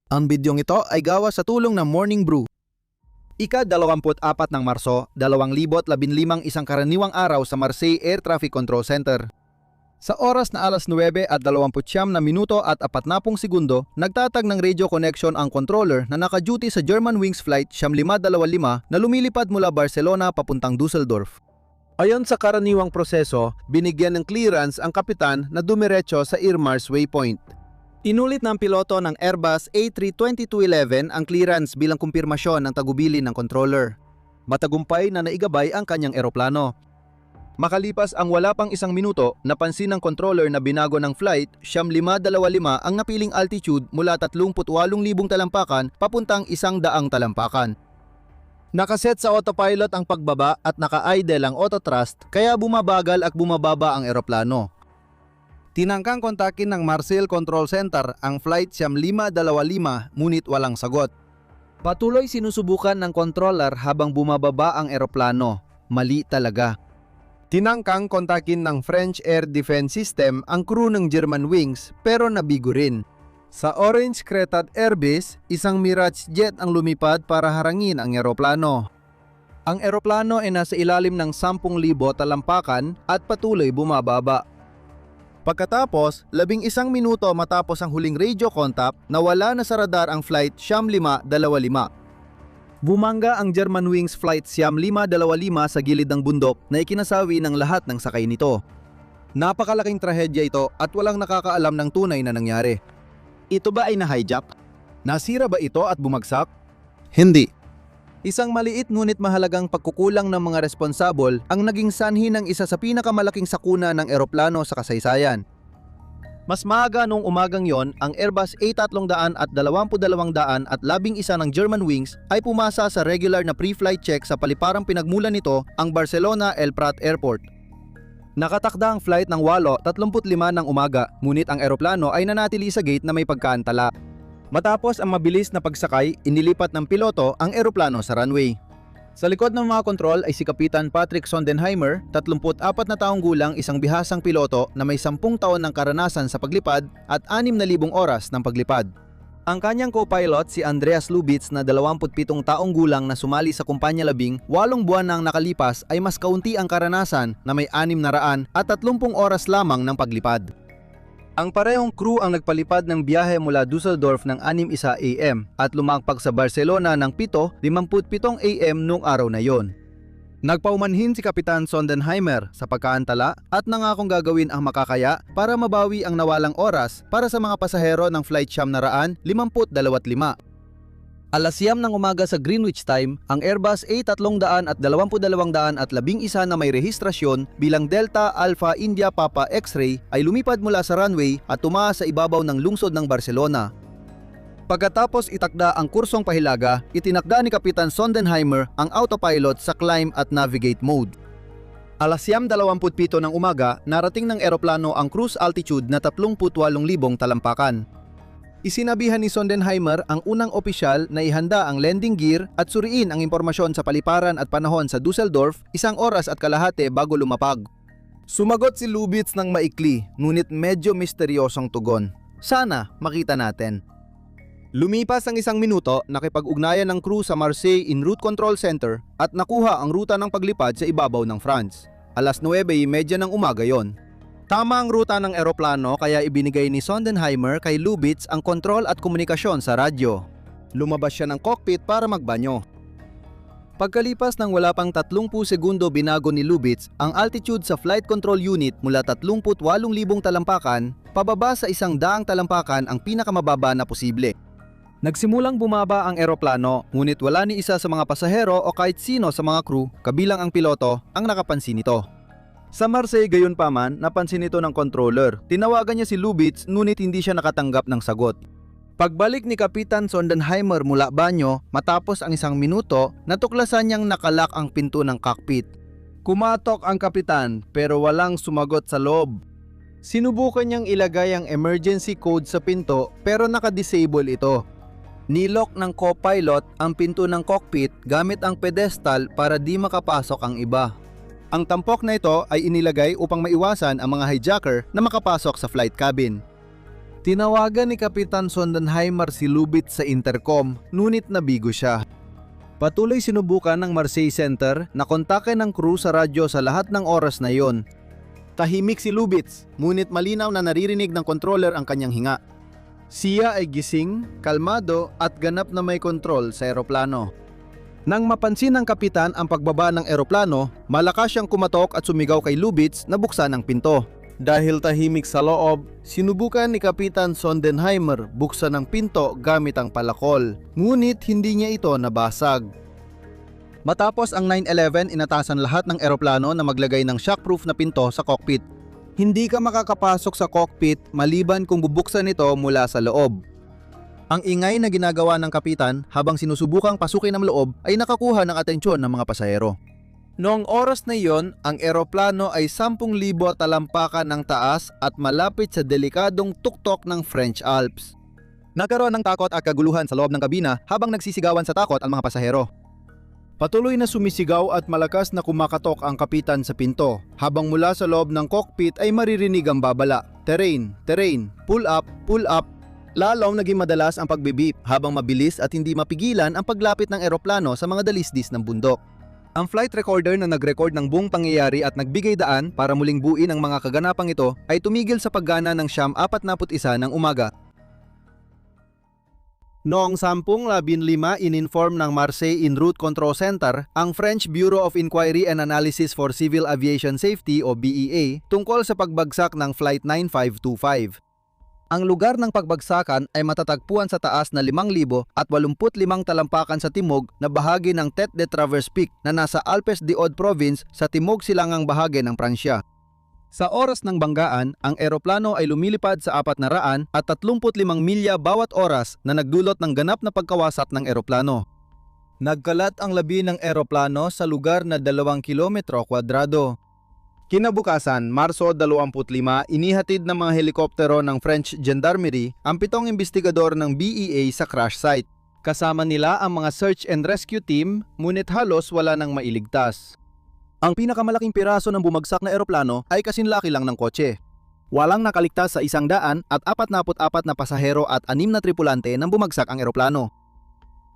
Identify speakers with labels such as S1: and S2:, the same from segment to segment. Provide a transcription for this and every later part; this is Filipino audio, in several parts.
S1: Ang bidyong ito ay gawa sa tulong ng Morning Brew. Ika-24 ng Marso, 2015 isang karaniwang araw sa Marseille Air Traffic Control Center. Sa oras na alas 9 at 29 na minuto at 40 segundo, nagtatag ng radio connection ang controller na naka-duty sa Germanwings Flight 525 na lumilipad mula Barcelona papuntang Dusseldorf. Ayon sa karaniwang proseso, binigyan ng clearance ang kapitan na dumiretso sa Irmars Waypoint. Inulit ng piloto ng Airbus A320-211 ang clearance bilang kumpirmasyon ng tagubilin ng controller. Matagumpay na naigabay ang kanyang eroplano. Makalipas ang wala pang isang minuto, napansin ng controller na binago ng flight 525 ang napiling altitude mula 38,000 talampakan papuntang 100 talampakan. Nakaset sa autopilot ang pagbaba at naka-idle ang autothrust kaya bumabagal at bumababa ang eroplano. Tinangkang kontakin ng Marseille Control Center ang flight 525 ngunit walang sagot. Patuloy sinusubukan ng controller habang bumababa ang eroplano. Mali talaga. Tinangkang kontakin ng French Air Defense System ang crew ng Germanwings pero nabigo rin. Sa Orange Cretaz Airbase, isang Mirage jet ang lumipad para harangin ang eroplano. Ang eroplano ay nasa ilalim ng 10,000 talampakan at patuloy bumababa. Pagkatapos, 11 minuto matapos ang huling radio contact, nawala na sa radar ang flight 525. Bumangga ang Germanwings Flight 525 sa gilid ng bundok na ikinasawi ng lahat ng sakay nito. Napakalaking trahedya ito at walang nakakaalam ng tunay na nangyari. Ito ba ay na-hijack? Nasira ba ito at bumagsak? Hindi. Isang maliit ngunit mahalagang pagkukulang ng mga responsable ang naging sanhi ng isa sa pinakamalaking sakuna ng eroplano sa kasaysayan. Mas maaga noong umagang yon, ang Airbus A320 at 2200 at 11 ng Germanwings ay pumasa sa regular na pre-flight check sa paliparang pinagmulan nito ang Barcelona El Prat Airport. Nakatakda ang flight ng 8:35 ng umaga, ngunit ang eroplano ay nanatili sa gate na may pagkaantala. Matapos ang mabilis na pagsakay, inilipat ng piloto ang eroplano sa runway. Sa likod ng mga kontrol ay si Kapitan Patrick Sondenheimer, 34 na taong gulang, isang bihasang piloto na may 10 taon ng karanasan sa paglipad at 6,000 oras ng paglipad. Ang kanyang co-pilot si Andreas Lubitz na 27 taong gulang na sumali sa kumpanya labing 8 buwan nang nakalipas ay mas kaunti ang karanasan na may 600 at 30 oras lamang ng paglipad. Ang parehong crew ang nagpalipad ng biyahe mula Dusseldorf ng 6:01 AM at lumagpak sa Barcelona ng 7:57 AM noong araw na yon. Nagpaumanhin si Kapitan Sondenheimer sa pagkaantala at nangakong gagawin ang makakaya para mabawi ang nawalang oras para sa mga pasahero ng flight 525. Alas 9 ng umaga sa Greenwich Time, ang Airbus A300 at 2211 na may rehistrasyon bilang Delta Alpha India Papa X-ray ay lumipad mula sa runway at tumaas sa ibabaw ng lungsod ng Barcelona. Pagkatapos itakda ang kursong pahilaga, itinakda ni Kapitan Sondenheimer ang autopilot sa climb at navigate mode. Alas 9:27 ng umaga, narating ng eroplano ang cruise altitude na 38,000 talampakan. Isinabihan ni Sondenheimer ang unang opisyal na ihanda ang landing gear at suriin ang impormasyon sa paliparan at panahon sa Dusseldorf 1 oras at kalahati bago lumapag. Sumagot si Lubitz ng maikli, ngunit medyo misteryosong tugon. Sana makita natin. Lumipas ang 1 minuto, nakipag-ugnayan ng crew sa Marseille en route control center at nakuha ang ruta ng paglipad sa ibabaw ng France. Alas 9:30 ng umaga yon. Tama ang ruta ng eroplano kaya ibinigay ni Sondenheimer kay Lubitz ang kontrol at komunikasyon sa radyo. Lumabas siya ng cockpit para magbanyo. Pagkalipas ng wala pang 30 segundo, binago ni Lubitz ang altitude sa flight control unit mula 38,000 talampakan pababa sa 100 talampakan, ang pinakamababa na posible. Nagsimulang bumaba ang eroplano, ngunit wala ni isa sa mga pasahero o kahit sino sa mga crew, kabilang ang piloto, ang nakapansin nito. Sa Marseille gayunpaman, napansin ito ng controller. Tinawagan niya si Lubitz ngunit hindi siya nakatanggap ng sagot. Pagbalik ni Kapitan Sondenheimer mula banyo, matapos ang 1 minuto, natuklasan niyang nakalak ang pinto ng cockpit. Kumatok ang kapitan pero walang sumagot sa loob. Sinubukan niyang ilagay ang emergency code sa pinto pero naka-disable ito. Nilok ng co-pilot ang pinto ng cockpit gamit ang pedestal para di makapasok ang iba. Ang tampok na ito ay inilagay upang maiwasan ang mga hijacker na makapasok sa flight cabin. Tinawagan ni Kapitan Sondenheimer si Lubitz sa intercom, ngunit nabigo siya. Patuloy sinubukan ng Marseille Center na kontakin ng crew sa radyo sa lahat ng oras na iyon. Tahimik si Lubitz, ngunit malinaw na naririnig ng controller ang kanyang hinga. Siya ay gising, kalmado at ganap na may kontrol sa eroplano. Nang mapansin ng kapitan ang pagbaba ng eroplano, malakas siyang kumatok at sumigaw kay Lubitz na buksan ang pinto. Dahil tahimik sa loob, sinubukan ni Kapitan Sondenheimer buksan ang pinto gamit ang palakol, ngunit hindi niya ito nabasag. Matapos ang 9/11, inatasan lahat ng eroplano na maglagay ng shockproof na pinto sa cockpit. Hindi ka makakapasok sa cockpit maliban kung bubuksan ito mula sa loob. Ang ingay na ginagawa ng kapitan habang sinusubukang pasukin ang loob ay nakakuha ng atensyon ng mga pasahero. Noong oras na iyon, ang eroplano ay 10,000 talampakan ng taas at malapit sa delikadong tuktok ng French Alps. Nagkaroon ng takot at kaguluhan sa loob ng kabina habang nagsisigawan sa takot ang mga pasahero. Patuloy na sumisigaw at malakas na kumakatok ang kapitan sa pinto, habang mula sa loob ng cockpit ay maririnig ang babala, terrain, terrain, pull up, pull up. Lalong naging madalas ang pagbibip habang mabilis at hindi mapigilan ang paglapit ng eroplano sa mga dalisdis ng bundok. Ang flight recorder na nag-record ng buong pangyayari at nagbigay daan para muling buuin ang mga kaganapang ito ay tumigil sa paggana ng 41 ng umaga. Noong 10:15, in-inform ng Marseille En Route Control Center ang French Bureau of Inquiry and Analysis for Civil Aviation Safety o BEA tungkol sa pagbagsak ng Flight 9525. Ang lugar ng pagbagsakan ay matatagpuan sa taas na 5,085 talampakan sa timog na bahagi ng Tête de Traverse Peak na nasa Alpes de Haute Province sa timog silangang bahagi ng Pransya. Sa oras ng banggaan, ang eroplano ay lumilipad sa 435 milya bawat oras na nagdulot ng ganap na pagkawasak ng eroplano. Nagkalat ang labi ng eroplano sa lugar na 2 kilometro kwadrado. Kinabukasan, Marso 25, inihatid ng mga helikoptero ng French Gendarmerie ang 7 investigador ng BEA sa crash site. Kasama nila ang mga search and rescue team, ngunit halos wala nang mailigtas. Ang pinakamalaking piraso ng bumagsak na eroplano ay kasinlaki lang ng kotse. Walang nakaligtas sa 144 na pasahero at 6 na tripulante nang bumagsak ang eroplano.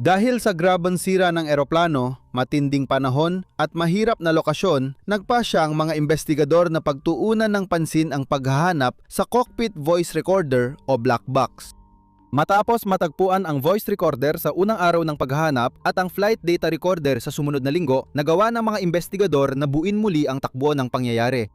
S1: Dahil sa grabang sira ng eroplano, matinding panahon at mahirap na lokasyon, nagpasya ang mga investigador na pagtuunan ng pansin ang paghahanap sa cockpit voice recorder o black box. Matapos matagpuan ang voice recorder sa unang araw ng paghahanap at ang flight data recorder sa sumunod na linggo, nagawa ng mga investigador na buuin muli ang takbo ng pangyayari.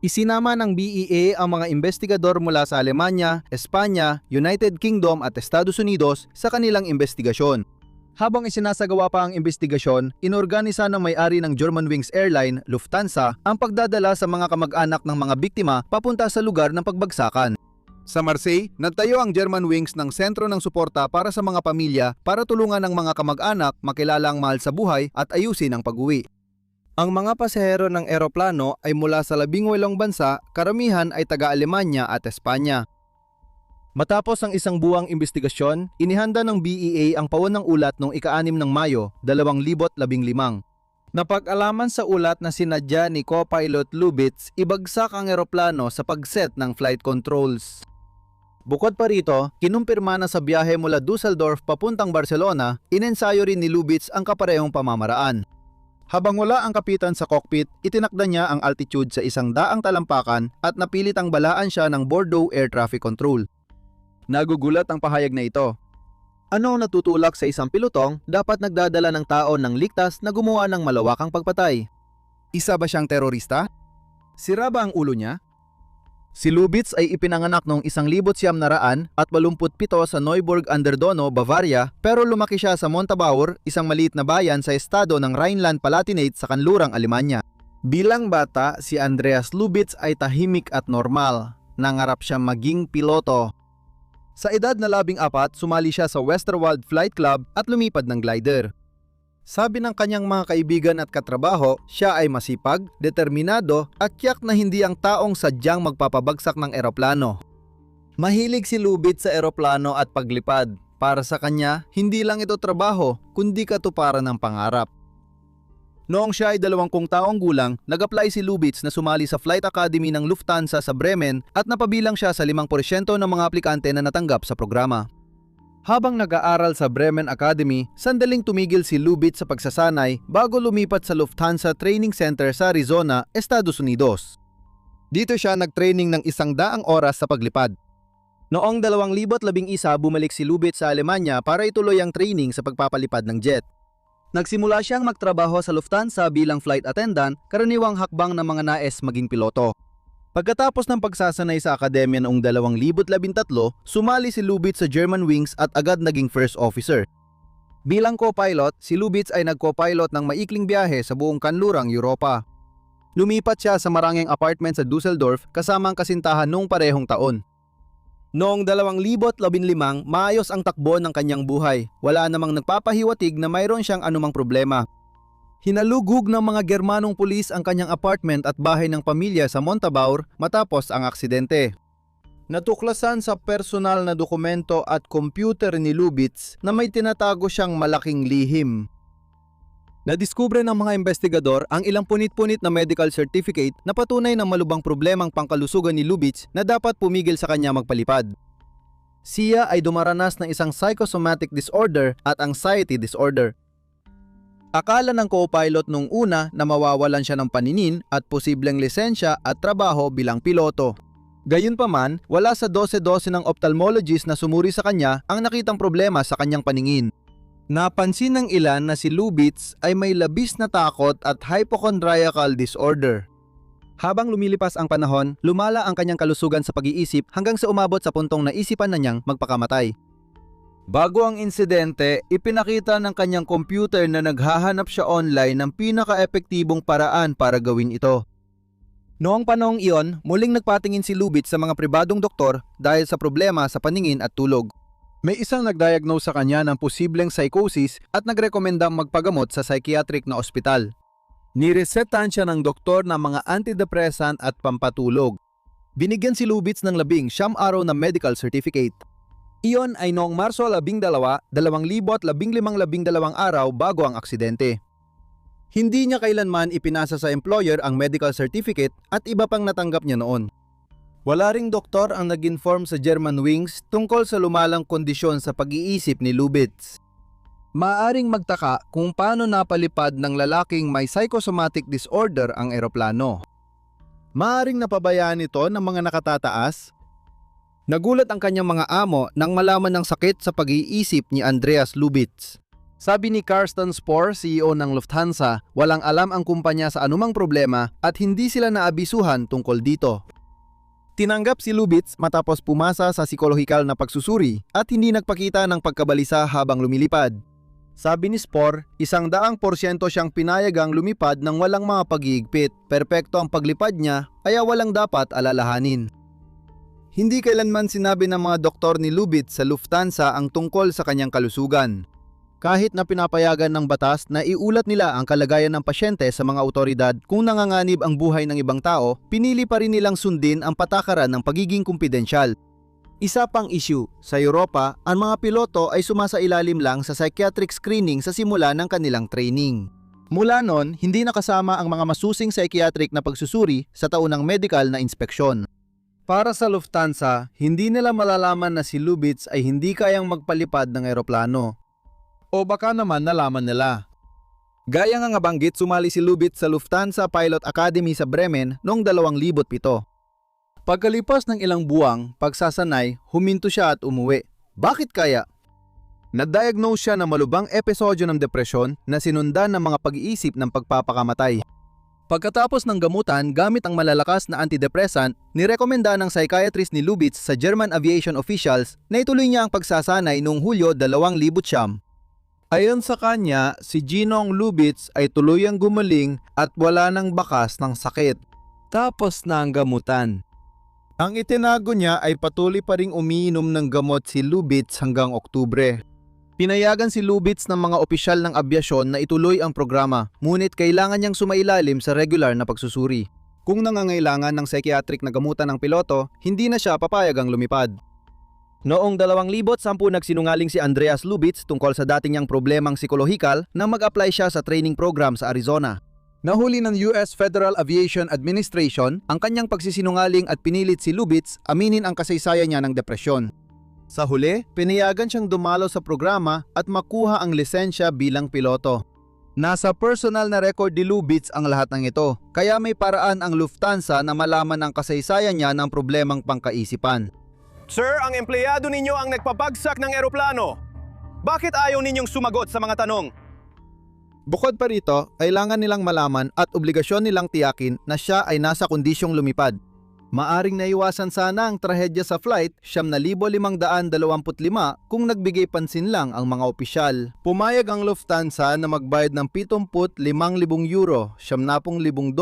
S1: Isinama ng BEA ang mga investigador mula sa Alemanya, Espanya, United Kingdom at Estados Unidos sa kanilang investigasyon. Habang isinasagawa pa ang investigasyon, inorganisa ng may-ari ng Germanwings Airline, Lufthansa, ang pagdadala sa mga kamag-anak ng mga biktima papunta sa lugar ng pagbagsakan. Sa Marseille, nagtayo ang Germanwings ng sentro ng suporta para sa mga pamilya para tulungan ng mga kamag-anak makilala ang mahal sa buhay at ayusin ang pag-uwi. Ang mga pasahero ng eroplano ay mula sa 18 bansa, karamihan ay taga-Alemanya at Espanya. Matapos ang isang buwang investigasyon, inihanda ng BEA ang pawon ng ulat noong ika-6 ng Mayo, 2015. Napag-alaman sa ulat na sinadya ni co-pilot Lubitz ibagsak ang eroplano sa pagset ng flight controls. Bukod pa rito, kinumpirma na sa biyahe mula Dusseldorf papuntang Barcelona, inensayo rin ni Lubitz ang kaparehong pamamaraan. Habang wala ang kapitan sa cockpit, itinakda niya ang altitude sa 100 talampakan at napilitang balaan siya ng Bordeaux Air Traffic Control. Nagugulat ang pahayag na ito. Ano ang natutulak sa isang pilotong dapat nagdadala ng tao ng ligtas na gumawa ng malawakang pagpatay? Isa ba siyang terorista? Sira ba ang ulo niya? Si Lubitz ay ipinanganak noong 1987 sa Neuburg an der Donau, Bavaria, pero lumaki siya sa Montabaur, isang maliit na bayan sa estado ng Rhineland-Palatinate sa kanlurang Alemanya. Bilang bata, si Andreas Lubitz ay tahimik at normal. Nangarap siya maging piloto. Sa edad na 14, sumali siya sa Westerwald Flight Club at lumipad ng glider. Sabi ng kanyang mga kaibigan at katrabaho, siya ay masipag, determinado at tiyak na hindi ang taong sadyang magpapabagsak ng eroplano. Mahilig si Lubitz sa eroplano at paglipad. Para sa kanya, hindi lang ito trabaho, kundi katuparan ng pangarap. Noong siya ay 20 taong gulang, nag-apply si Lubitz na sumali sa Flight Academy ng Lufthansa sa Bremen at napabilang siya sa 5% ng mga aplikante na natanggap sa programa. Habang nag-aaral sa Bremen Academy, sandaling tumigil si Lubitz sa pagsasanay bago lumipat sa Lufthansa Training Center sa Arizona, Estados Unidos. Dito siya nag-training ng 100 oras sa paglipad. Noong 2011, bumalik si Lubitz sa Alemanya para ituloy ang training sa pagpapalipad ng jet. Nagsimula siyang magtrabaho sa Lufthansa bilang flight attendant, karaniwang hakbang ng mga nais maging piloto. Pagkatapos ng pagsasanay sa akademya noong 2013, sumali si Lubitz sa Germanwings at agad naging first officer. Bilang co-pilot, si Lubitz ay nag-co-pilot ng maikling biyahe sa buong kanlurang Europa. Lumipat siya sa maranging apartment sa Dusseldorf kasama ang kasintahan noong parehong taon. Noong 2015, maayos ang takbo ng kanyang buhay. Wala namang nagpapahiwatig na mayroon siyang anumang problema. Hinalugug ng mga Germanong pulis ang kanyang apartment at bahay ng pamilya sa Montabaur matapos ang aksidente. Natuklasan sa personal na dokumento at computer ni Lubitz na may tinatago siyang malaking lihim. Nadiskubre ng mga investigador ang ilang punit-punit na medical certificate na patunay ng malubhang problemang pangkalusugan ni Lubitz na dapat pumigil sa kanya magpalipad. Siya ay dumaranas ng isang psychosomatic disorder at anxiety disorder. Akala ng co-pilot nung una na mawawalan siya ng paninin at posibleng lisensya at trabaho bilang piloto. Gayunpaman, wala sa 12 ng ophthalmologist na sumuri sa kanya ang nakitang problema sa kanyang paningin. Napansin ng ilan na si Lubitz ay may labis na takot at hypochondriacal disorder. Habang lumilipas ang panahon, lumala ang kanyang kalusugan sa pag-iisip hanggang sa umabot sa puntong naisipan na niyang magpakamatay. Bago ang insidente, ipinakita ng kanyang computer na naghahanap siya online ng pinaka-epektibong paraan para gawin ito. Noong panahong iyon, muling nagpatingin si Lubitz sa mga pribadong doktor dahil sa problema sa paningin at tulog. May isang nagdiagnose sa kanya ng posibleng psychosis at nagrekomendang magpagamot sa psychiatric na ospital. Niresetan siya ng doktor ng mga antidepressant at pampatulog. Binigyan si Lubitz ng 19 araw na medical certificate. Iyon ay noong Marso 12, 2015 araw bago ang aksidente. Hindi niya kailanman ipinasa sa employer ang medical certificate at iba pang natanggap niya noon. Wala ring doktor ang nag-inform sa Germanwings tungkol sa lumalang kondisyon sa pag-iisip ni Lubitz. Maaring magtaka kung paano napalipad ng lalaking may psychosomatic disorder ang eroplano. Maaring napabayaan ito ng mga nakatataas. Nagulat ang kanyang mga amo nang malaman ng sakit sa pag-iisip ni Andreas Lubitz. Sabi ni Carsten Spohr, CEO ng Lufthansa, walang alam ang kumpanya sa anumang problema at hindi sila naabisuhan tungkol dito. Tinanggap si Lubitz matapos pumasa sa psikolohikal na pagsusuri at hindi nagpakita ng pagkabalisa habang lumilipad. Sabi ni Spohr, 100% siyang pinayagang lumipad ng walang mga pag-iigpit. Perpekto ang paglipad niya, kaya walang dapat alalahanin. Hindi kailanman sinabi ng mga doktor ni Lubitz sa Lufthansa ang tungkol sa kanyang kalusugan. Kahit na pinapayagan ng batas na iulat nila ang kalagayan ng pasyente sa mga awtoridad kung nanganganib ang buhay ng ibang tao, pinili pa rin nilang sundin ang patakaran ng pagiging kumpidensyal. Isa pang issue, sa Europa, ang mga piloto ay sumasailalim lang sa psychiatric screening sa simula ng kanilang training. Mula noon, hindi nakasama ang mga masusing psychiatric na pagsusuri sa taunang medical na inspeksyon. Para sa Lufthansa, hindi nila malalaman na si Lubitz ay hindi kayang magpalipad ng eroplano. O baka naman nalaman nila. Gaya nga nabanggit, sumali si Lubitz sa Lufthansa Pilot Academy sa Bremen noong 2007. Pagkalipas ng ilang buwang pagsasanay, huminto siya at umuwi. Bakit kaya? Na-diagnose siya ng malubhang episodyo ng depresyon na sinundan ng mga pag-iisip ng pagpapakamatay. Pagkatapos ng gamutan gamit ang malalakas na antidepressant, nirekomenda ng psychiatrist ni Lubitz sa German aviation officials na ituloy niya ang pagsasanay noong Hulyo 2009. Ayon sa kanya, si Ginong Lubitz ay tuluyang gumaling at wala nang bakas ng sakit. Tapos na ang gamutan. Ang itinago niya ay patuloy pa ring umiinom ng gamot si Lubitz hanggang Oktubre. Pinayagan si Lubitz ng mga opisyal ng abyasyon na ituloy ang programa, ngunit kailangan niyang sumailalim sa regular na pagsusuri. Kung nangangailangan ng psychiatric na gamutan ng piloto, hindi na siya papayagang lumipad. Noong 2010 nagsinungaling si Andreas Lubitz tungkol sa dating niyang problemang psikolohikal nang mag-apply siya sa training program sa Arizona. Nahuli ng US Federal Aviation Administration ang kanyang pagsisinungaling at pinilit si Lubitz aminin ang kasaysayan niya ng depresyon. Sa huli, pinayagan siyang dumalo sa programa at makuha ang lisensya bilang piloto. Nasa personal na record ni Lubitz ang lahat ng ito, kaya may paraan ang Lufthansa na malaman ang kasaysayan niya ng problemang pangkaisipan.
S2: Sir, ang empleyado ninyo ang nagpabagsak ng eroplano. Bakit ayaw ninyong sumagot sa mga tanong?
S1: Bukod pa rito, kailangan nilang malaman at obligasyon nilang tiyakin na siya ay nasa kondisyong lumipad. Maaring naiwasan sana ang trahedya sa flight 9,525 kung nagbigay pansin lang ang mga opisyal. Pumayag ang Lufthansa na magbayad ng 75,000 euro, $70,000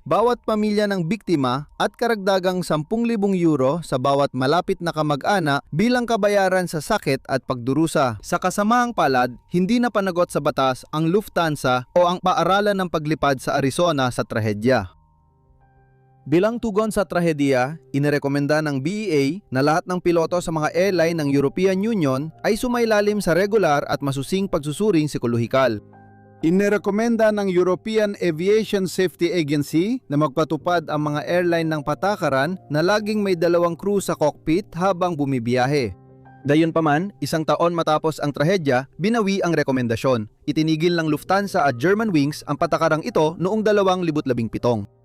S1: bawat pamilya ng biktima at karagdagang 10,000 euro sa bawat malapit na kamag-anak bilang kabayaran sa sakit at pagdurusa. Sa kasamaang palad, hindi na panagot sa batas ang Lufthansa o ang paaralan ng paglipad sa Arizona sa trahedya. Bilang tugon sa trahedya, inirekomenda ng BEA na lahat ng piloto sa mga airline ng European Union ay sumailalim sa regular at masusing pagsusuring psikolohikal. Inirekomenda ng European Aviation Safety Agency na magpatupad ang mga airline ng patakaran na laging may 2 crew sa cockpit habang bumibiyahe. Gayunpaman, 1 taon matapos ang trahedya, binawi ang rekomendasyon. Itinigil ng Lufthansa at Germanwings ang patakarang ito noong 2017.